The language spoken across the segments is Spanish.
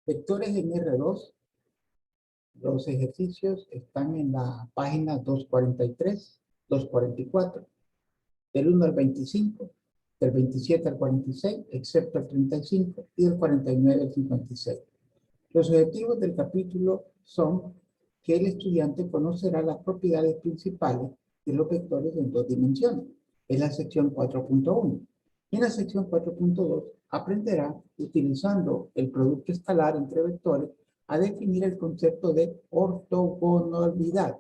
Vectores en R2, los ejercicios están en la página 243, 244, del 1 al 25, del 27 al 46, excepto el 35, y del 49 al 56. Los objetivos del capítulo son que el estudiante conocerá las propiedades principales de los vectores en dos dimensiones. Es la sección 4.1. Y en la sección 4.2 aprenderá, utilizando el producto escalar entre vectores, a definir el concepto de ortogonalidad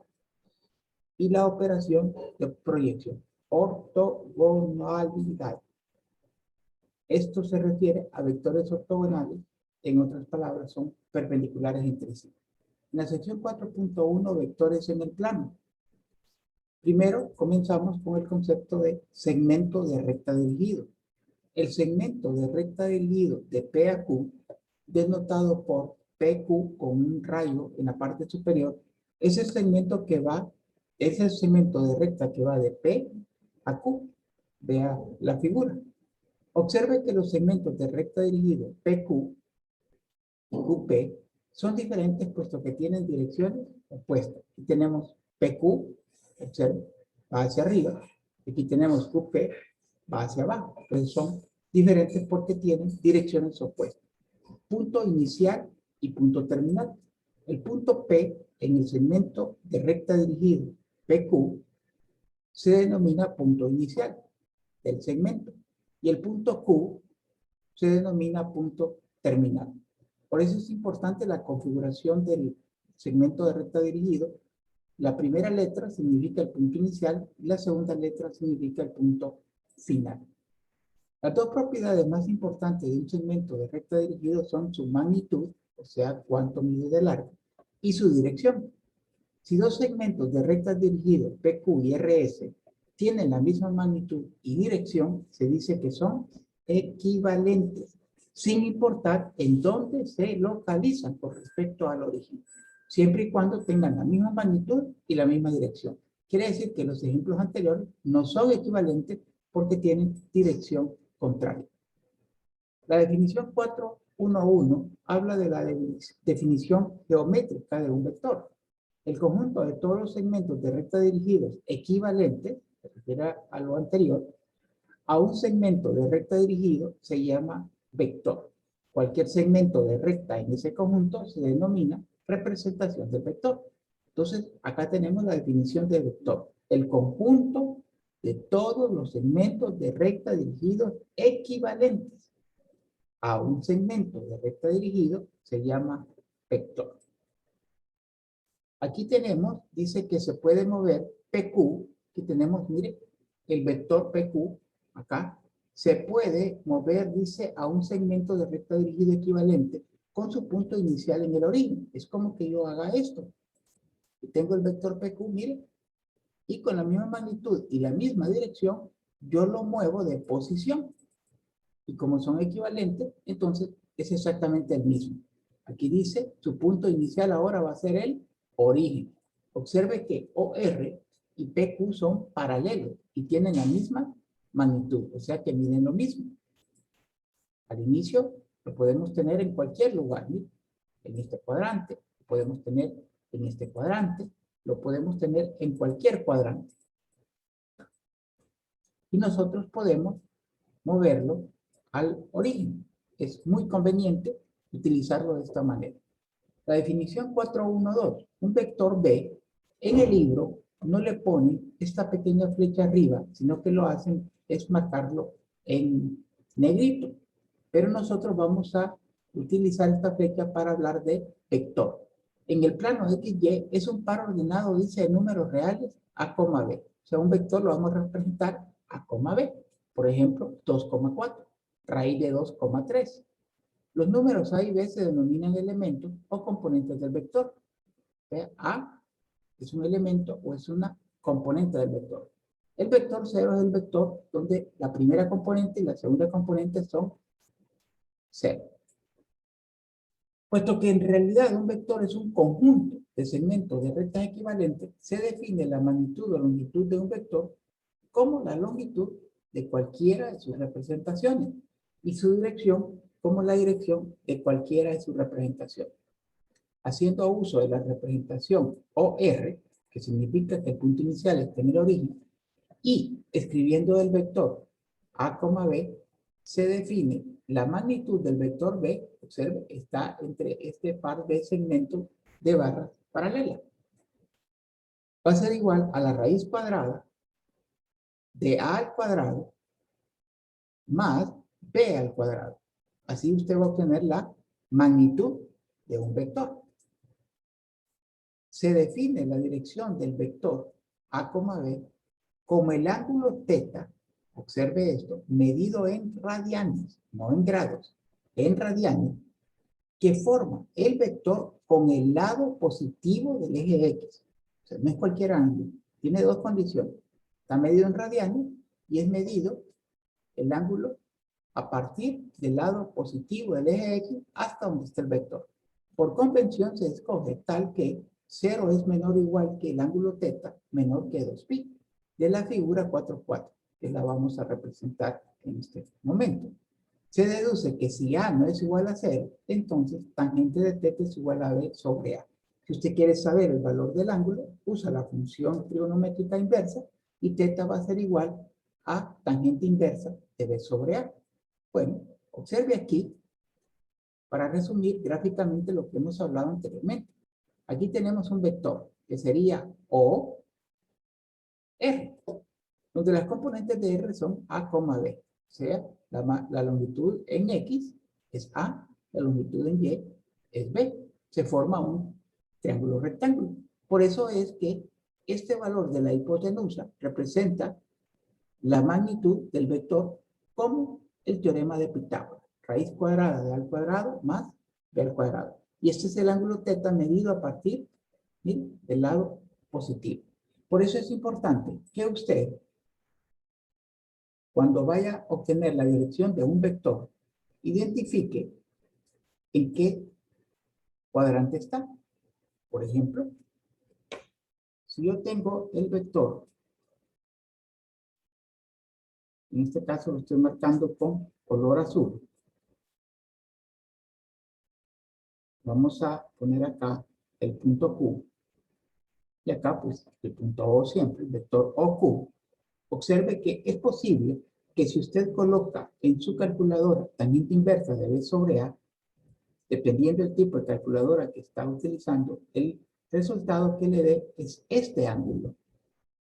y la operación de proyección. Ortogonalidad. Esto se refiere a vectores ortogonales, en otras palabras, son perpendiculares entre sí. En la sección 4.1, vectores en el plano. Primero, comenzamos con el concepto de segmento de recta dirigido. El segmento de recta dirigido de P a Q, denotado por PQ con un rayo en la parte superior, es el segmento de recta que va de P a Q. Vea la figura. Observe que los segmentos de recta dirigido PQ y QP son diferentes puesto que tienen direcciones opuestas. Aquí tenemos PQ, observe, va hacia arriba. Aquí tenemos QP, va hacia abajo. Entonces son diferentes porque tienen direcciones opuestas. Punto inicial y punto terminal. El punto P en el segmento de recta dirigido PQ se denomina punto inicial del segmento. Y el punto Q se denomina punto terminal. Por eso es importante la configuración del segmento de recta dirigido. La primera letra significa el punto inicial y la segunda letra significa el punto final. Las dos propiedades más importantes de un segmento de recta dirigido son su magnitud, o sea, cuánto mide de largo, y su dirección. Si dos segmentos de recta dirigido, PQ y RS, tienen la misma magnitud y dirección, se dice que son equivalentes, sin importar en dónde se localizan con respecto al origen, siempre y cuando tengan la misma magnitud y la misma dirección. Quiere decir que los ejemplos anteriores no son equivalentes porque tienen dirección contraria. La definición 4.1.1 habla de la definición geométrica de un vector. El conjunto de todos los segmentos de recta dirigidos equivalentes, se refiere a lo anterior, a un segmento de recta dirigido se llama vector. Cualquier segmento de recta en ese conjunto se denomina representación del vector. Entonces, acá tenemos la definición de vector. El conjunto de todos los segmentos de recta dirigidos equivalentes a un segmento de recta dirigido se llama vector. Aquí tenemos, dice que se puede mover PQ, que tenemos, mire, el vector PQ, acá, se puede mover, dice, a un segmento de recta dirigido equivalente con su punto inicial en el origen. Es como que yo haga esto. Y tengo el vector PQ, mire, y con la misma magnitud y la misma dirección, yo lo muevo de posición. Y como son equivalentes, entonces es exactamente el mismo. Aquí dice, su punto inicial ahora va a ser el origen. Observe que OR y PQ son paralelos y tienen la misma magnitud, o sea que miden lo mismo. Al inicio lo podemos tener en cualquier lugar, ¿sí? En este cuadrante, lo podemos tener en este cuadrante, lo podemos tener en cualquier cuadrante. Y nosotros podemos moverlo al origen. Es muy conveniente utilizarlo de esta manera. La definición 4.1.2. Un vector B, en el libro no le ponen esta pequeña flecha arriba, sino que lo hacen es marcarlo en negrito. Pero nosotros vamos a utilizar esta flecha para hablar de vector. En el plano XY es un par ordenado, dice, de números reales A, B. O sea, un vector lo vamos a representar A, B. Por ejemplo, 2,4, raíz de 2,3. Los números A y B se denominan elementos o componentes del vector. A es un elemento o es una componente del vector. El vector 0 es el vector donde la primera componente y la segunda componente son 0. Puesto que en realidad un vector es un conjunto de segmentos de rectas equivalentes, se define la magnitud o longitud de un vector como la longitud de cualquiera de sus representaciones y su dirección como la dirección de cualquiera de sus representaciones. Haciendo uso de la representación OR, que significa que el punto inicial está en el origen, y escribiendo el vector A, B, se define la magnitud del vector B, observe, está entre este par de segmentos de barras paralelas. Va a ser igual a la raíz cuadrada de A al cuadrado más B al cuadrado. Así usted va a obtener la magnitud de un vector. Se define la dirección del vector A, B como el ángulo θ, observe esto, medido en radianes, no en grados, en radianes, que forma el vector con el lado positivo del eje X. O sea, no es cualquier ángulo, tiene dos condiciones. Está medido en radianes y es medido el ángulo a partir del lado positivo del eje X hasta donde está el vector. Por convención se escoge tal que 0 es menor o igual que el ángulo θ menor que 2pi de la figura 4,4, que la vamos a representar en este momento. Se deduce que si A no es igual a 0, entonces tangente de θ es igual a B sobre A. Si usted quiere saber el valor del ángulo, usa la función trigonométrica inversa y θ va a ser igual a tangente inversa de B sobre A. Bueno, observe aquí, para resumir gráficamente lo que hemos hablado anteriormente. Aquí tenemos un vector que sería O, R, donde las componentes de R son A, B. O sea, la longitud en X es A, la longitud en Y es B. Se forma un triángulo rectángulo. Por eso es que este valor de la hipotenusa representa la magnitud del vector como el teorema de Pitágoras. Raíz cuadrada de A al cuadrado más B al cuadrado. Y este es el ángulo θ medido a partir, ¿sí?, del lado positivo. Por eso es importante que usted, cuando vaya a obtener la dirección de un vector, identifique en qué cuadrante está. Por ejemplo, si yo tengo el vector, en este caso lo estoy marcando con color azul. Vamos a poner acá el punto Q. Y acá, pues, el punto O siempre, el vector OQ. Observe que es posible que si usted coloca en su calculadora tangente inversa de B sobre A, dependiendo del tipo de calculadora que está utilizando, el resultado que le dé es este ángulo.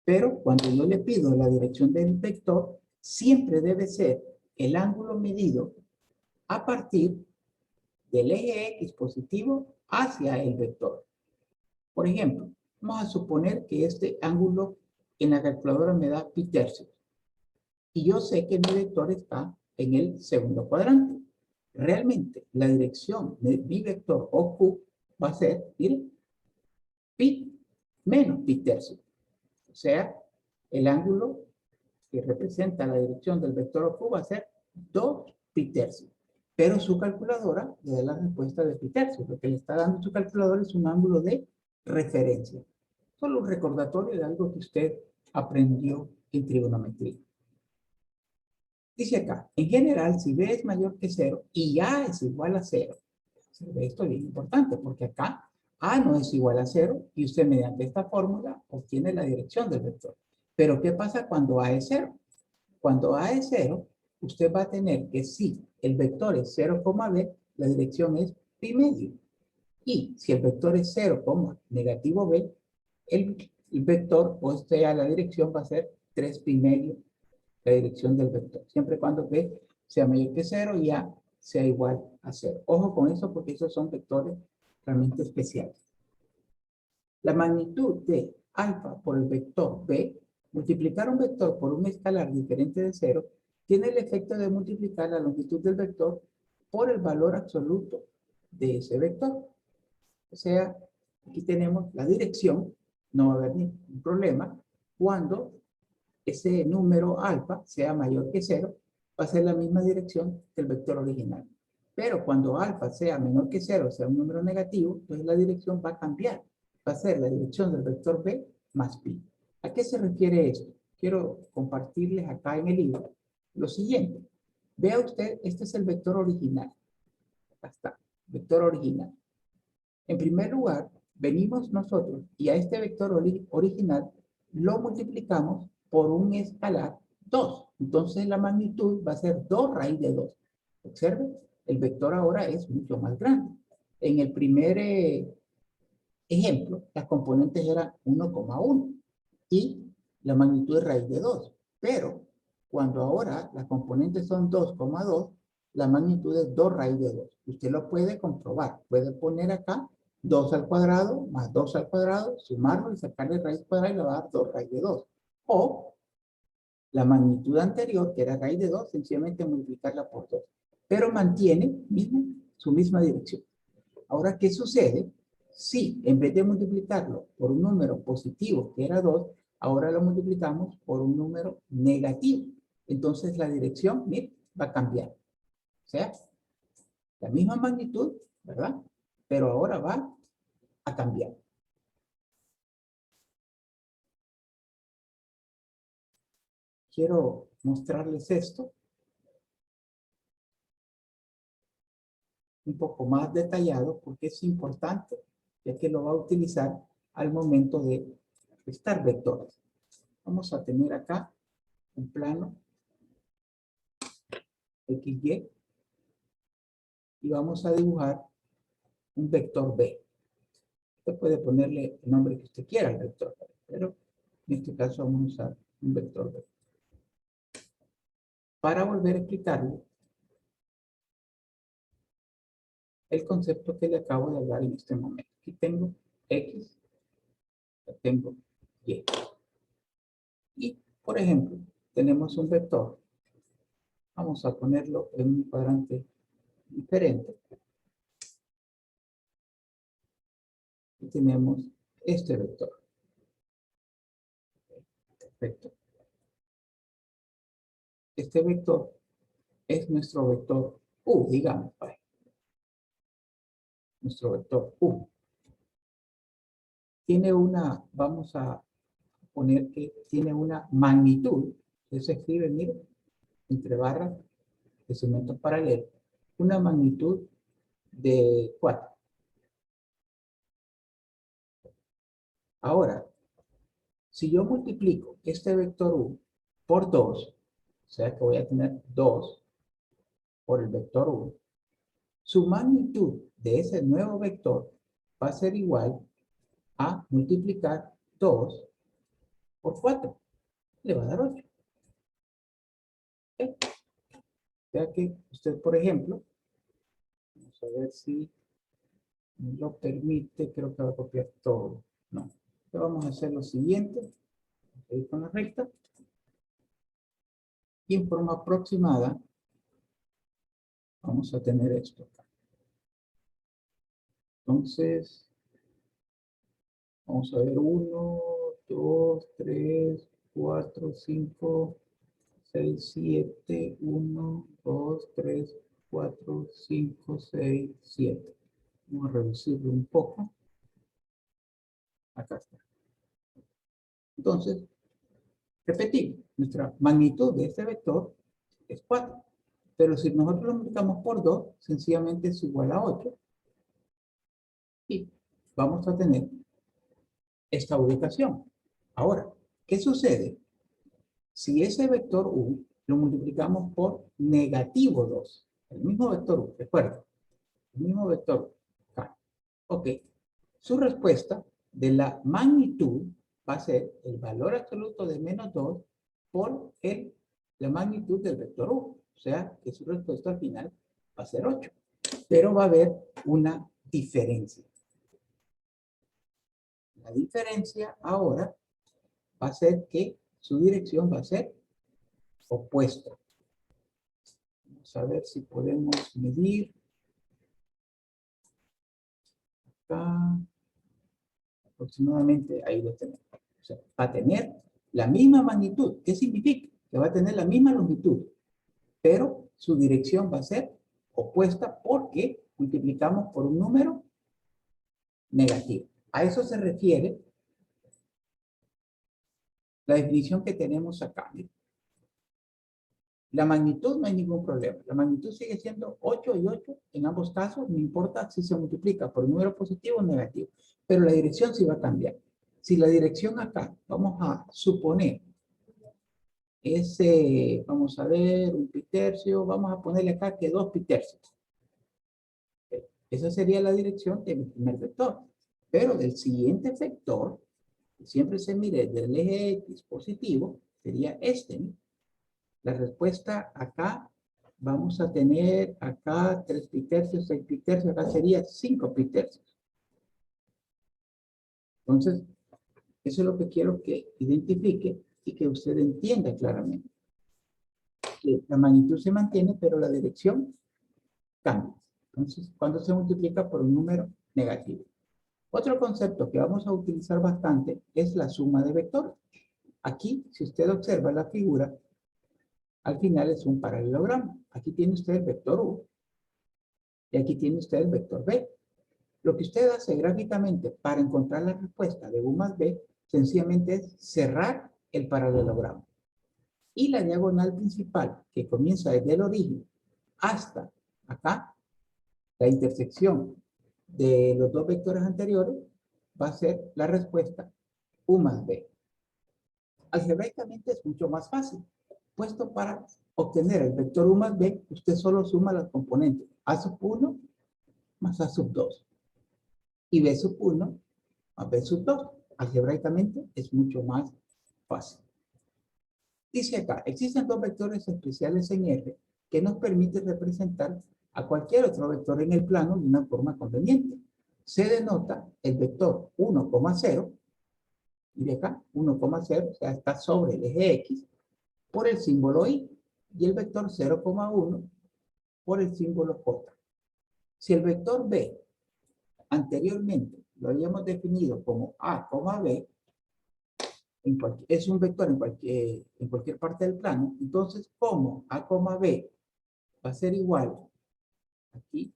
Pero cuando yo le pido la dirección del vector, siempre debe ser el ángulo medido a partir del eje X positivo hacia el vector. Por ejemplo, vamos a suponer que este ángulo en la calculadora me da pi tercios. Y yo sé que mi vector está en el segundo cuadrante. Realmente, la dirección de mi vector OQ va a ser, miren, pi menos pi tercios. O sea, el ángulo que representa la dirección del vector OQ va a ser 2 pi tercios. Pero su calculadora le da la respuesta de pi tercios. Lo que le está dando su calculadora es un ángulo de referencia. Solo un recordatorio de algo que usted aprendió en trigonometría. Dice acá, en general, si B es mayor que 0 y A es igual a 0, esto es bien importante porque acá A no es igual a 0 y usted mediante esta fórmula obtiene la dirección del vector. Pero ¿qué pasa cuando A es 0? Cuando A es 0, usted va a tener que si el vector es 0, B, la dirección es pi medio. Y si el vector es 0, negativo B, el vector, o sea, la dirección va a ser 3 pi medio, la dirección del vector. Siempre y cuando B sea mayor que 0 y A sea igual a 0. Ojo con eso porque esos son vectores realmente especiales. La magnitud de alfa por el vector B, multiplicar un vector por un escalar diferente de 0, tiene el efecto de multiplicar la longitud del vector por el valor absoluto de ese vector. O sea, aquí tenemos la dirección, no va a haber ningún problema, cuando ese número alfa sea mayor que 0, va a ser la misma dirección que el vector original. Pero cuando alfa sea menor que 0, sea un número negativo, entonces la dirección va a cambiar. Va a ser la dirección del vector B más pi. ¿A qué se refiere esto? Quiero compartirles acá en el libro lo siguiente. Vea usted, este es el vector original. Acá está, vector original. En primer lugar, venimos nosotros y a este vector original lo multiplicamos por un escalar 2. Entonces la magnitud va a ser 2 raíz de 2. Observen, el vector ahora es mucho más grande. En el primer ejemplo, las componentes eran 1,1 y la magnitud es raíz de 2. Pero cuando ahora las componentes son 2,2, la magnitud es 2 raíz de 2. Usted lo puede comprobar. Puede poner acá 2 al cuadrado más 2 al cuadrado, sumarlo y sacarle raíz cuadrada y le va a dar 2 raíz de 2. O la magnitud anterior, que era raíz de 2, sencillamente multiplicarla por 2. Pero mantiene su misma dirección. Ahora, ¿qué sucede? Si en vez de multiplicarlo por un número positivo, que era 2, ahora lo multiplicamos por un número negativo. Entonces la dirección, miren, va a cambiar. O sea, la misma magnitud, ¿verdad? Pero ahora va a cambiar. Quiero mostrarles esto un poco más detallado porque es importante, ya que lo va a utilizar al momento de restar vectores. Vamos a tener acá un plano XY y vamos a dibujar un vector B. Usted puede ponerle el nombre que usted quiera al vector, pero en este caso vamos a usar un vector B. Para volver a explicarle el concepto que le acabo de hablar en este momento. Aquí tengo X, tengo Y. Y, por ejemplo, tenemos un vector. Vamos a ponerlo en un cuadrante diferente. Y tenemos este vector. Perfecto. Este vector es nuestro vector U, digamos. Nuestro vector U. Tiene una, vamos a poner que tiene una magnitud. Eso se escribe, miren, entre barras de segmentos paralelos. Una magnitud de 4. Ahora, si yo multiplico este vector U por 2, o sea que voy a tener 2 por el vector U, su magnitud de ese nuevo vector va a ser igual a multiplicar 2 por 4. Le va a dar 8. ¿Okay? O sea que usted, por ejemplo, vamos a ver si me lo permite, creo que va a copiar todo. No. Entonces vamos a hacer lo siguiente. Vamos a ir con la recta. Y en forma aproximada vamos a tener esto acá. Entonces, vamos a ver 1, 2, 3, 4, 5, 6, 7, 1, 2, 3, 4, 5, 6, 7. Vamos a reducirlo un poco. Acá está. Entonces, repetimos, nuestra magnitud de este vector es 4. Pero si nosotros lo multiplicamos por 2, sencillamente es igual a 8. Y vamos a tener esta ubicación. Ahora, ¿qué sucede? Si ese vector U lo multiplicamos por negativo 2, el mismo vector U, recuerda, el mismo vector U, acá. Ok, su respuesta de la magnitud va a ser el valor absoluto de menos 2 por la magnitud del vector U. O sea, que su respuesta al final va a ser 8. Pero va a haber una diferencia. La diferencia ahora va a ser que su dirección va a ser opuesta. Vamos a ver si podemos medir. Acá, aproximadamente ahí lo tenemos. O sea, va a tener la misma magnitud. ¿Qué significa? Que va a tener la misma longitud, pero su dirección va a ser opuesta porque multiplicamos por un número negativo. A eso se refiere la definición que tenemos acá. La magnitud no hay ningún problema. La magnitud sigue siendo 8 y 8 en ambos casos, no importa si se multiplica por un número positivo o negativo. Pero la dirección sí va a cambiar. Si la dirección acá, vamos a suponer, es, vamos a ver, un pitercio, vamos a ponerle acá que 2 pitercios. Esa sería la dirección de mi primer vector. Pero del siguiente vector, que siempre se mire del eje X positivo, sería este, ¿no? La respuesta acá, vamos a tener acá 3 pitercios, 6 pitercios, acá sería 5 pitercios. Entonces, eso es lo que quiero que identifique y que usted entienda claramente. Que la magnitud se mantiene, pero la dirección cambia. Entonces, cuando se multiplica por un número negativo. Otro concepto que vamos a utilizar bastante es la suma de vectores. Aquí, si usted observa la figura, al final es un paralelogramo. Aquí tiene usted el vector U y aquí tiene usted el vector B. Lo que usted hace gráficamente para encontrar la respuesta de U más B, sencillamente es cerrar el paralelogramo. Y la diagonal principal, que comienza desde el origen hasta acá, la intersección de los dos vectores anteriores, va a ser la respuesta U más B. Algebraicamente es mucho más fácil, puesto para obtener el vector U más B, usted solo suma las componentes A sub 1 más A sub 2 y B sub 1 más B sub 2. Algebraicamente es mucho más fácil. Dice acá, existen dos vectores especiales en R que nos permiten representar a cualquier otro vector en el plano de una forma conveniente. Se denota el vector 1,0, y de acá 1,0, o sea, está sobre el eje X, por el símbolo Y, y el vector 0,1 por el símbolo J. Si el vector B anteriormente lo habíamos definido como A, B, es un vector en cualquier parte del plano, entonces como A, B va a ser igual aquí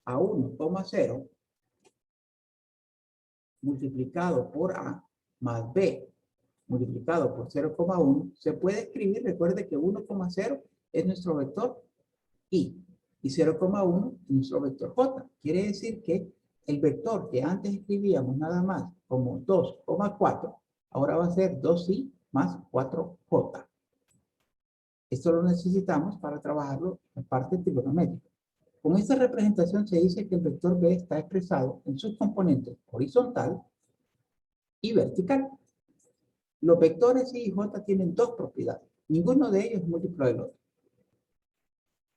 a 1,0 multiplicado por A más B multiplicado por 0,1, se puede escribir, recuerde que 1,0 es nuestro vector y 0,1 es nuestro vector J. Quiere decir que el vector que antes escribíamos nada más como 2,4, ahora va a ser 2i más 4j. Esto lo necesitamos para trabajarlo en parte trigonométrica. Con esta representación se dice que el vector B está expresado en sus componentes horizontal y vertical. Los vectores I y J tienen dos propiedades. Ninguno de ellos es múltiplo del otro.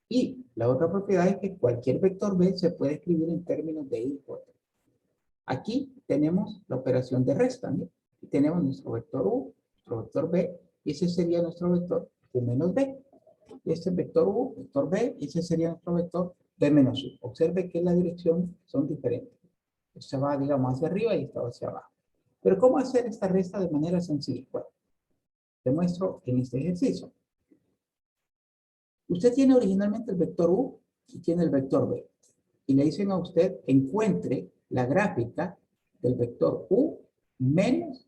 Y la otra propiedad es que cualquier vector B se puede escribir en términos de I y J. Aquí tenemos la operación de resta, ¿no? Y tenemos nuestro vector U, nuestro vector B, y ese sería nuestro vector U menos B. Y este vector U, vector B, y ese sería nuestro vector B menos U. Observe que la dirección son diferentes. Esta va, digamos, hacia arriba y esta va hacia abajo. Pero ¿cómo hacer esta resta de manera sencilla? Bueno, te muestro en este ejercicio. Usted tiene originalmente el vector U y tiene el vector B. Y le dicen a usted, encuentre la gráfica del vector U menos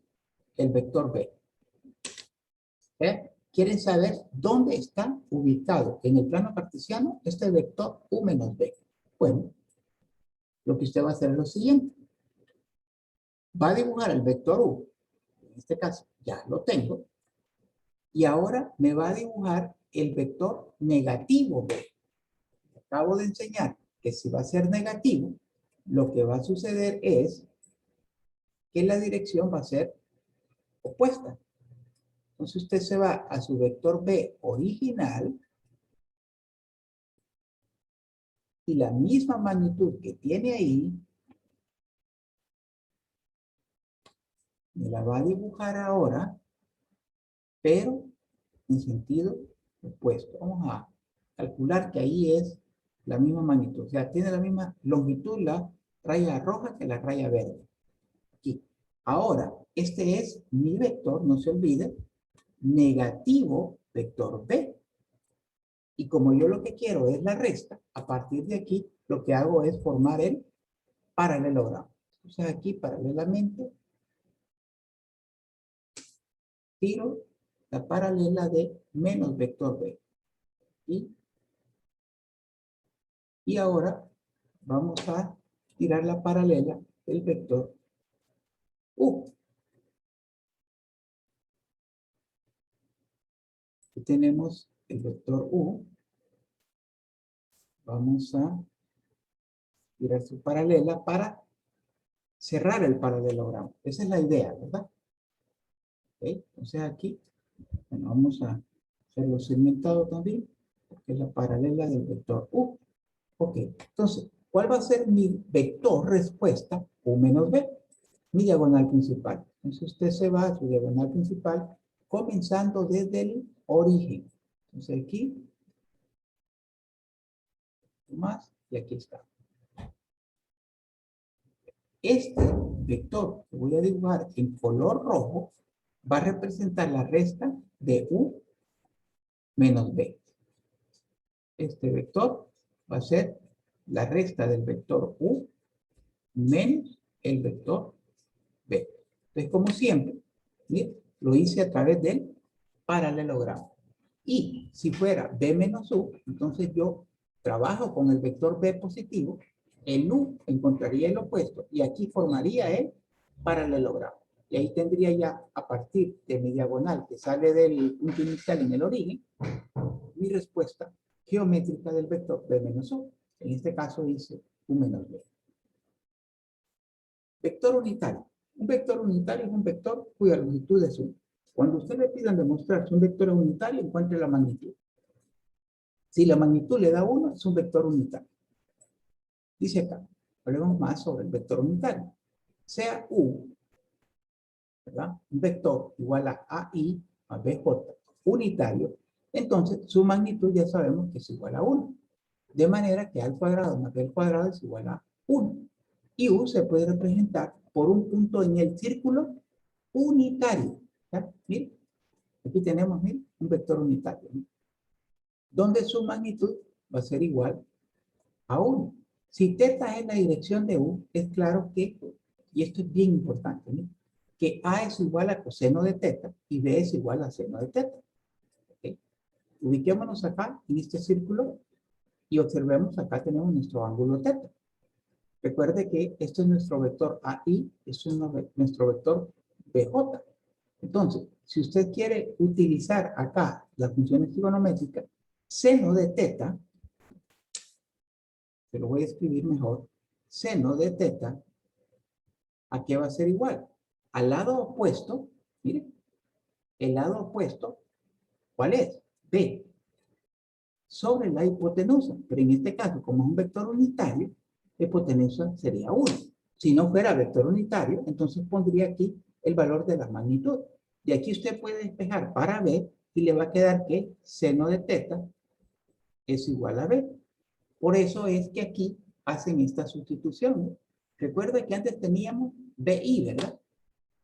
el vector B. Quieren saber dónde está ubicado en el plano cartesiano este vector U menos B. Bueno, lo que usted va a hacer es lo siguiente. Va a dibujar el vector U, en este caso ya lo tengo, y ahora me va a dibujar el vector negativo B. Acabo de enseñar que si va a ser negativo, lo que va a suceder es que la dirección va a ser opuesta. Entonces usted se va a su vector B original y la misma magnitud que tiene ahí, me la va a dibujar ahora, pero en sentido opuesto. Vamos a calcular que ahí es la misma magnitud. O sea, tiene la misma longitud la raya roja que la raya verde. Aquí. Ahora, este es mi vector, no se olvide, negativo vector B. Y como yo lo que quiero es la resta, a partir de aquí lo que hago es formar el paralelogramo. Entonces aquí paralelamente tiro la paralela de menos vector B. Y ahora vamos a tirar la paralela del vector U. Aquí tenemos el vector U. Vamos a tirar su paralela para cerrar el paralelogramo. Esa es la idea, ¿verdad? ¿Okay? Entonces aquí, bueno, vamos a hacerlo segmentado también, porque es la paralela del vector U. Ok, entonces, ¿cuál va a ser mi vector respuesta U menos B? Mi diagonal principal. Entonces usted se va a su diagonal principal comenzando desde el origen. Entonces aquí, más, y aquí está. Este vector que voy a dibujar en color rojo va a representar la resta de U menos B. Este vector va a ser la resta del vector U menos el vector B. Entonces, como siempre, ¿sí? Lo hice a través del paralelogramo. Y si fuera B menos U, entonces yo trabajo con el vector B positivo, el U encontraría el opuesto y aquí formaría el paralelogramo. Y ahí tendría ya, a partir de mi diagonal que sale del punto inicial en el origen, mi respuesta geométrica del vector B menos U. En este caso dice U menos B. Vector unitario. Un vector unitario es un vector cuya longitud es 1. Cuando usted le pidan demostrar si un vector es unitario, encuentre la magnitud. Si la magnitud le da 1, es un vector unitario. Dice acá, hablemos más sobre el vector unitario. Sea U, ¿verdad? Un vector igual a AI más BJ unitario, entonces su magnitud ya sabemos que es igual a 1. De manera que A al cuadrado más B al cuadrado es igual a 1. Y U se puede representar por un punto en el círculo unitario. ¿Ya? Miren, aquí tenemos, miren, un vector unitario, ¿no? Donde su magnitud va a ser igual a 1. Si teta es la dirección de U, es claro que, y esto es bien importante, ¿no? Que A es igual a coseno de teta y B es igual a seno de teta. ¿Okay? Ubiquémonos acá en este círculo y observemos, acá tenemos nuestro ángulo teta. Recuerde que esto es nuestro vector AI, esto es nuestro vector BJ. Entonces, si usted quiere utilizar acá las funciones trigonométricas, seno de teta, se lo voy a escribir mejor, seno de teta, ¿a qué va a ser igual? Al lado opuesto, miren, el lado opuesto, ¿cuál es? B, sobre la hipotenusa. Pero en este caso, como es un vector unitario, la hipotenusa sería 1. Si no fuera vector unitario, entonces pondría aquí el valor de la magnitud. De aquí usted puede despejar para B y le va a quedar que seno de teta es igual a B. Por eso es que aquí hacen esta sustitución. Recuerda que antes teníamos BI, ¿verdad?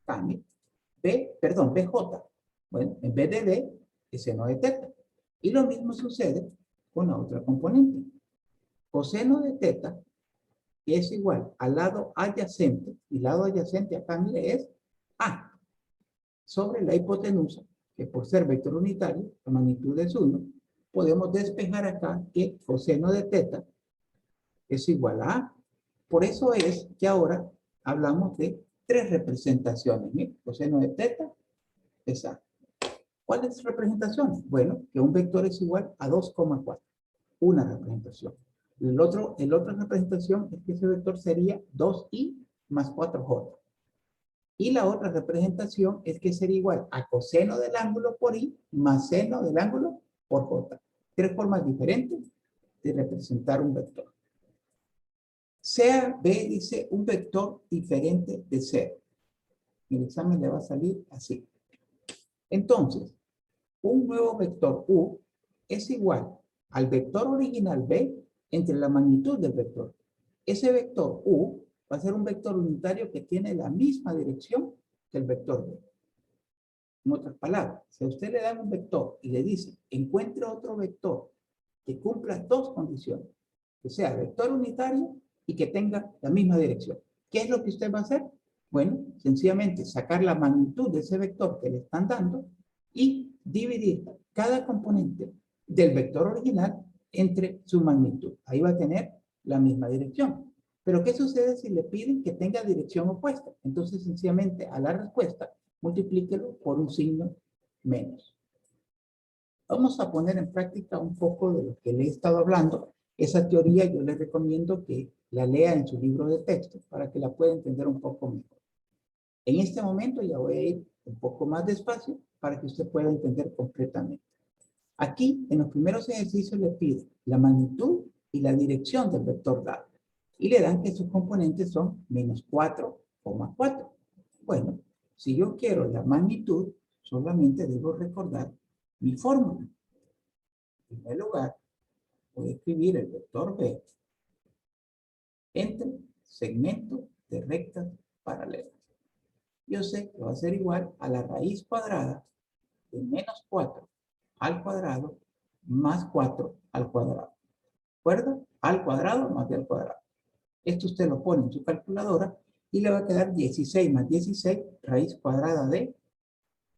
Cambio. BJ. Bueno, en vez de B, es seno de teta. Y lo mismo sucede con la otra componente. Coseno de teta es igual al lado adyacente, y lado adyacente acá mire es A, sobre la hipotenusa, que por ser vector unitario, la magnitud es 1, podemos despejar acá que coseno de teta es igual a A. Por eso es que ahora hablamos de tres representaciones. Mire, coseno de teta es A. ¿Cuál es representación? Bueno, que un vector es igual a 2,4. Una representación. La otra representación es que ese vector sería 2i más 4j. Y la otra representación es que sería igual a coseno del ángulo por i más seno del ángulo por j. Tres formas diferentes de representar un vector. Sea B dice un vector diferente de 0. El examen le va a salir así. Entonces, un nuevo vector U es igual al vector original B entre la magnitud del vector. Ese vector U va a ser un vector unitario que tiene la misma dirección que el vector B. En otras palabras, si a usted le dan un vector y le dice, encuentre otro vector que cumpla dos condiciones, que sea vector unitario y que tenga la misma dirección. ¿Qué es lo que usted va a hacer? Bueno, sencillamente sacar la magnitud de ese vector que le están dando y dividir cada componente del vector original entre su magnitud. Ahí va a tener la misma dirección. Pero ¿qué sucede si le piden que tenga dirección opuesta? Entonces, sencillamente, a la respuesta, multiplíquelo por un signo menos. Vamos a poner en práctica un poco de lo que le he estado hablando. Esa teoría yo le recomiendo que la lea en su libro de texto para que la pueda entender un poco mejor. En este momento ya voy a ir un poco más despacio para que usted pueda entender completamente. Aquí, en los primeros ejercicios, le pide la magnitud y la dirección del vector dado. Y le dan que sus componentes son menos 4,4. Bueno, si yo quiero la magnitud, solamente debo recordar mi fórmula. En primer lugar, voy a escribir el vector B entre segmentos de rectas paralelas. Yo sé que va a ser igual a la raíz cuadrada de menos 4 al cuadrado más 4 al cuadrado. ¿De acuerdo? Al cuadrado más b al cuadrado. Esto usted lo pone en su calculadora y le va a quedar 16 más 16, raíz cuadrada de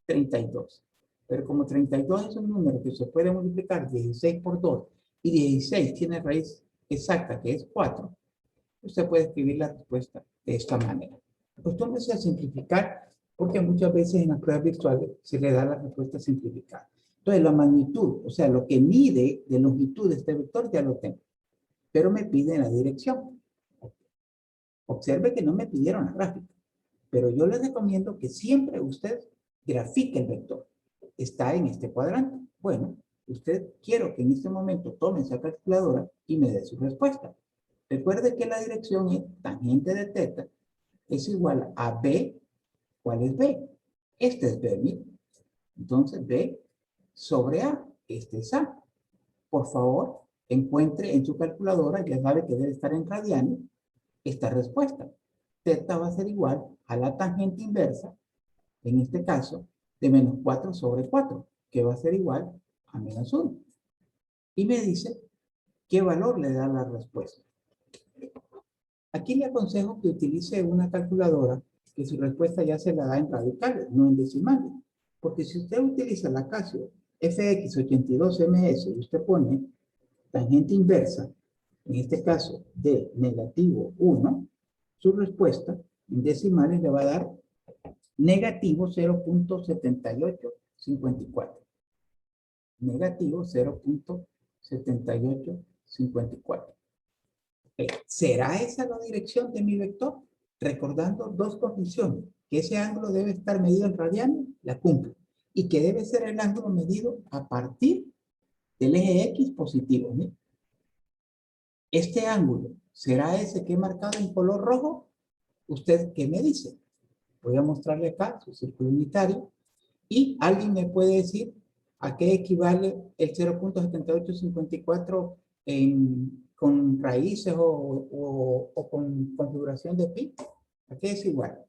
32. Pero como 32 es un número que se puede multiplicar 16 por 2 y 16 tiene raíz exacta que es 4, usted puede escribir la respuesta de esta manera. Acostúmbrese a simplificar porque muchas veces en las pruebas virtuales se le da la respuesta simplificada. Entonces la magnitud, o sea, lo que mide de longitud de este vector ya lo tengo, pero me pide la dirección. Observe que no me pidieron la gráfica, pero yo les recomiendo que siempre usted grafique el vector. Está en este cuadrante. Bueno, usted quiero que en este momento tome esa calculadora y me dé su respuesta. Recuerde que la dirección es tangente de teta es igual a B. ¿Cuál es B? Este es B, ¿sí? Entonces B sobre A. Este es A. Por favor, encuentre en su calculadora, ya sabe que debe estar en radianes, esta respuesta. Teta va a ser igual a la tangente inversa, en este caso, de menos 4 sobre 4, que va a ser igual a menos 1. Y me dice qué valor le da la respuesta. Aquí le aconsejo que utilice una calculadora que su respuesta ya se la da en radicales, no en decimales. Porque si usted utiliza la Casio FX82MS y usted pone tangente inversa, en este caso de negativo 1, su respuesta en decimales le va a dar negativo 0.7854. Negativo 0.7854. ¿Será esa la dirección de mi vector? Recordando dos condiciones, que ese ángulo debe estar medido en radianes, la cumplo, y que debe ser el ángulo medido a partir del eje X positivo. ¿Sí? Este ángulo, ¿será ese que he marcado en color rojo? ¿Usted qué me dice? Voy a mostrarle acá su círculo unitario, y alguien me puede decir a qué equivale el 0.7854 con raíces o con configuración de pi. ¿A qué es igual?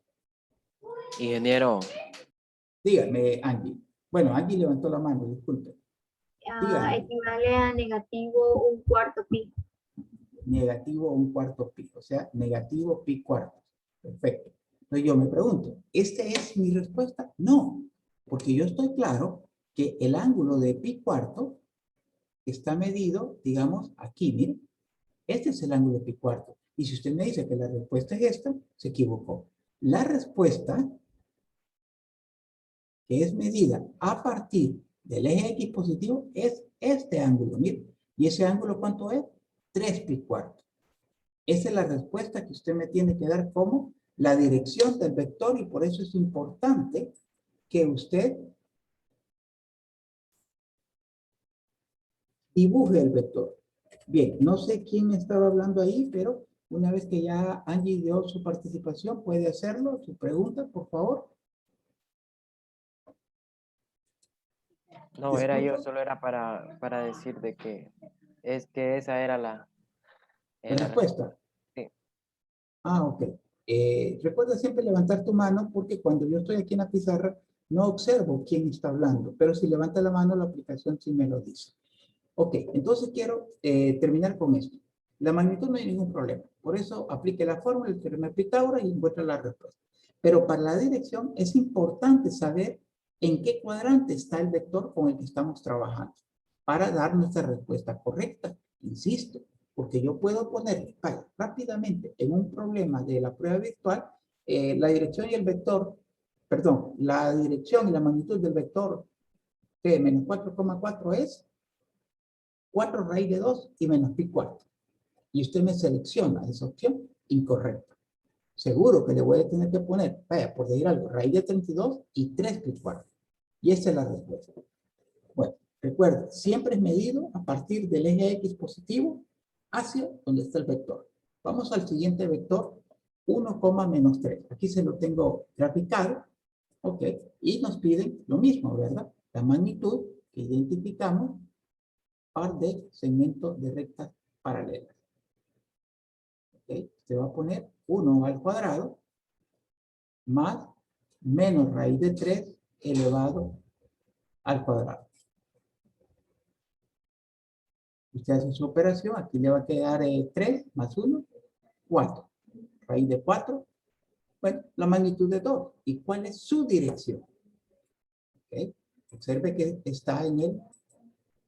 Ingeniero, Dígame, Angie. Bueno, Angie levantó la mano, disculpe. Dígame. Equivale a negativo 1/4 pi. Negativo 1/4 pi, o sea, negativo pi cuartos. Perfecto. Entonces yo me pregunto, ¿esta es mi respuesta? No, porque yo estoy claro que el ángulo de pi cuarto está medido, digamos, aquí, miren. Este es el ángulo de pi cuarto. Y si usted me dice que la respuesta es esta, se equivocó. La respuesta, que es medida a partir del eje X positivo, es este ángulo, miren. ¿Y ese ángulo cuánto es? 3 pi cuarto. Esa es la respuesta que usted me tiene que dar como la dirección del vector, y por eso es importante que usted dibuje el vector. Bien, no sé quién estaba hablando ahí, pero una vez que ya Angie dio su participación, puede hacerlo, su pregunta, por favor. no, era yo, solo era para decir de que esa era La la respuesta. sí. Ah, ok. Recuerda siempre levantar tu mano porque cuando yo estoy aquí en la pizarra no observo quién está hablando, pero si levanta la mano la aplicación sí me lo dice. Ok, entonces quiero terminar con esto. La magnitud no hay ningún problema. Por eso aplique la fórmula, el teorema de Pitágoras y encuentra la respuesta. Pero para la dirección es importante saber en qué cuadrante está el vector con el que estamos trabajando para dar nuestra respuesta correcta. Insisto, porque yo puedo poner rápidamente en un problema de la prueba virtual la dirección y el vector, perdón, la dirección y la magnitud del vector que menos 4,4 es 4 raíz de 2 y menos pi cuarto. Y usted me selecciona esa opción incorrecta. Seguro que le voy a tener que poner, vaya, por decir algo, raíz de 32 y 3 pi cuarto. Y esa es la respuesta. Bueno, recuerda, siempre es medido a partir del eje X positivo hacia donde está el vector. Vamos al siguiente vector, 1, menos 3. Aquí se lo tengo graficado, ok, y nos piden lo mismo, ¿verdad? La magnitud que identificamos par de segmentos de rectas paralelas. Ok, se va a poner 1 al cuadrado más menos raíz de 3 elevado al cuadrado. Usted hace su operación, aquí le va a quedar 3 más 1, 4. Raíz de 4, bueno, la magnitud de 2. ¿Y cuál es su dirección? ¿Okay? Observe que está en el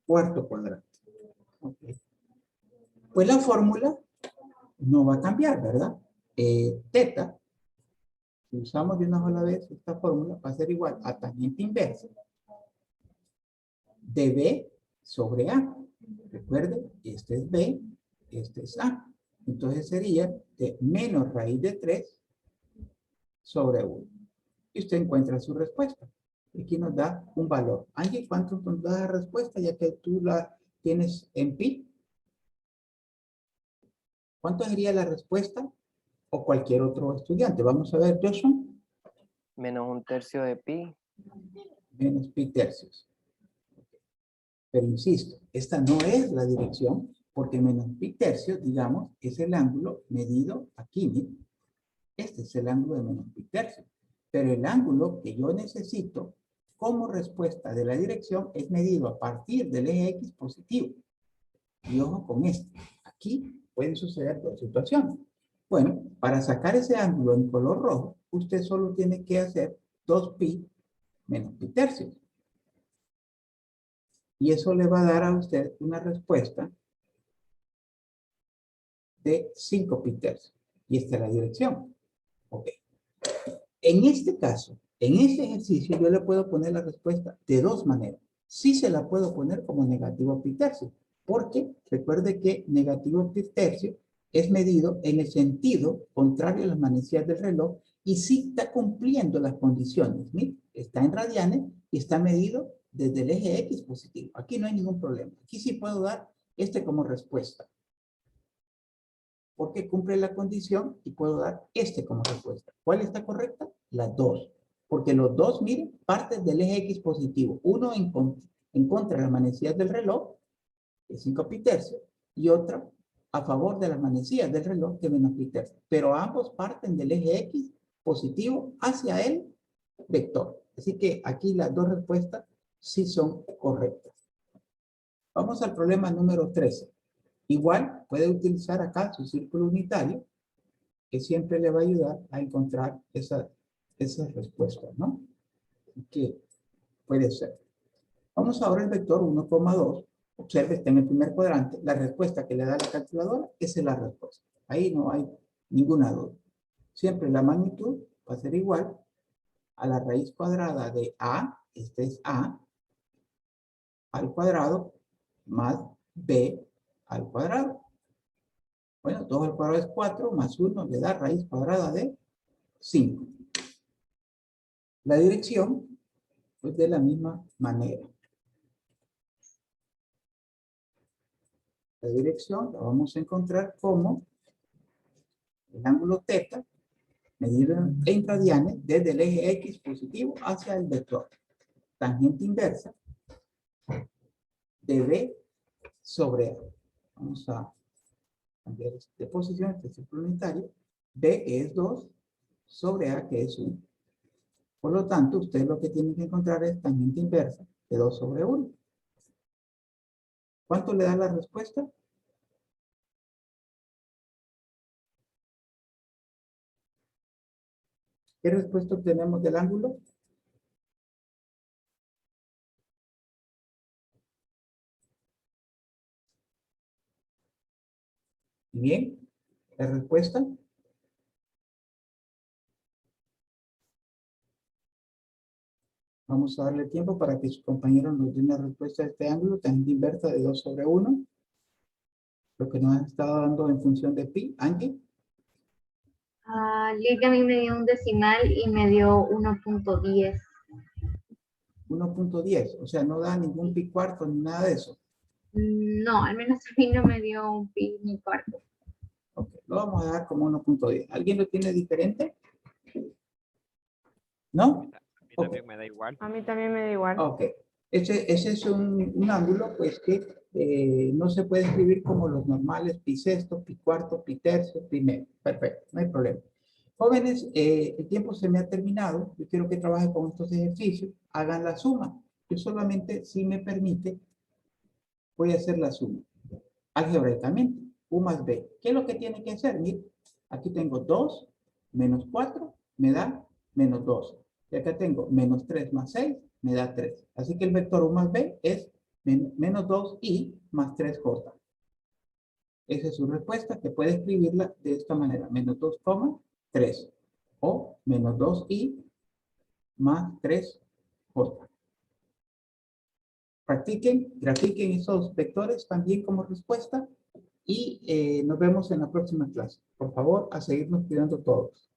cuarto cuadrante. Okay. Pues la fórmula no va a cambiar, ¿verdad? Teta, si usamos de una sola vez esta fórmula, va a ser igual a tangente inversa de B sobre A. Recuerden, este es B, este es A. Entonces sería de menos raíz de 3 sobre 1. Y usted encuentra su respuesta. Aquí nos da un valor. Angie, ¿cuánto nos da la respuesta ya que tú la tienes en pi? ¿Cuánto sería la respuesta? O cualquier otro estudiante. Vamos a ver, Joshua. Menos un tercio de pi. Menos pi tercios. Pero insisto, esta no es la dirección, porque menos pi tercios, digamos, es el ángulo medido aquí. ¿Sí? Este es el ángulo de menos pi tercios. Pero el ángulo que yo necesito como respuesta de la dirección es medido a partir del eje X positivo. Y ojo con esto. Aquí pueden suceder dos situaciones. Bueno, para sacar ese ángulo en color rojo, usted solo tiene que hacer 2pi menos pi tercios. Y eso le va a dar a usted una respuesta de 5 pi tercios. Y esta es la dirección. Ok. En este caso, en este ejercicio, yo le puedo poner la respuesta de dos maneras. Sí se la puedo poner como negativo pi tercio, porque recuerde que negativo pi tercio es medido en el sentido contrario a las manecillas del reloj y sí está cumpliendo las condiciones. ¿Sí? Está en radianes y está medido desde el eje X positivo. Aquí no hay ningún problema. Aquí sí puedo dar este como respuesta, porque cumple la condición y puedo dar este como respuesta. ¿Cuál está correcta? Las dos. Porque los dos, miren, parten del eje X positivo. Uno en contra de las manecillas del reloj, que es 5 pi tercios, y otra a favor de las manecillas del reloj, que es menos pi tercios. Pero ambos parten del eje X positivo hacia el vector. Así que aquí las dos respuestas sí son correctas. Vamos al problema número 13. Igual puede utilizar acá su círculo unitario, que siempre le va a ayudar a encontrar esas respuestas, ¿no? Que puede ser. Vamos ahora al vector 1,2. Observe, está en el primer cuadrante. La respuesta que le da la calculadora, esa es la respuesta. Ahí no hay ninguna duda. Siempre la magnitud va a ser igual a la raíz cuadrada de A, este es A, al cuadrado, más B al cuadrado. Bueno, 2 al cuadrado es 4, más 1 le da raíz cuadrada de 5. La dirección, pues de la misma manera. La dirección la vamos a encontrar como el ángulo θ, medido en radianes, desde el eje X positivo hacia el vector. Tangente inversa de B sobre A. Vamos a cambiar de posición, este círculo unitario. B, que es 2, sobre A, que es 1. Por lo tanto, usted lo que tiene que encontrar es tangente inversa de 2 sobre 1. ¿Cuánto le da la respuesta? ¿Qué respuesta obtenemos del ángulo? Bien, la respuesta. Vamos a darle tiempo para que su compañero nos dé una respuesta de este ángulo, tangente inversa de 2 sobre 1. Lo que nos ha estado dando en función de pi. Angie. Lili a mí me dio un decimal y me dio 1.10. 1.10, o sea, no da ningún pi cuarto ni nada de eso. No, al menos a mí no me dio un pi ni cuarto. Ok, lo vamos a dar como 1.10. ¿Alguien lo tiene diferente? ¿No? A mí también me da igual. A mí también me da igual. Ok. Ese es un ángulo, pues, que no se puede escribir como los normales, pi sexto, pi cuarto, pi tercio, pi medio. Perfecto, no hay problema. Jóvenes, el tiempo se me ha terminado. Yo quiero que trabajen con estos ejercicios. Hagan la suma. Yo solamente, si me permite, voy a hacer la suma. Algebraicamente, U más B. ¿Qué es lo que tiene que hacer? Mire, aquí tengo 2 menos 4, me da menos 2. Y acá tengo menos 3 más 6, me da 3. Así que el vector U más B es menos 2i más 3j. Esa es su respuesta, que puede escribirla de esta manera. Menos 2, 3. O menos 2i más 3j. Practiquen, grafiquen esos vectores también como respuesta. Y nos vemos en la próxima clase. Por favor, a seguirnos cuidando todos.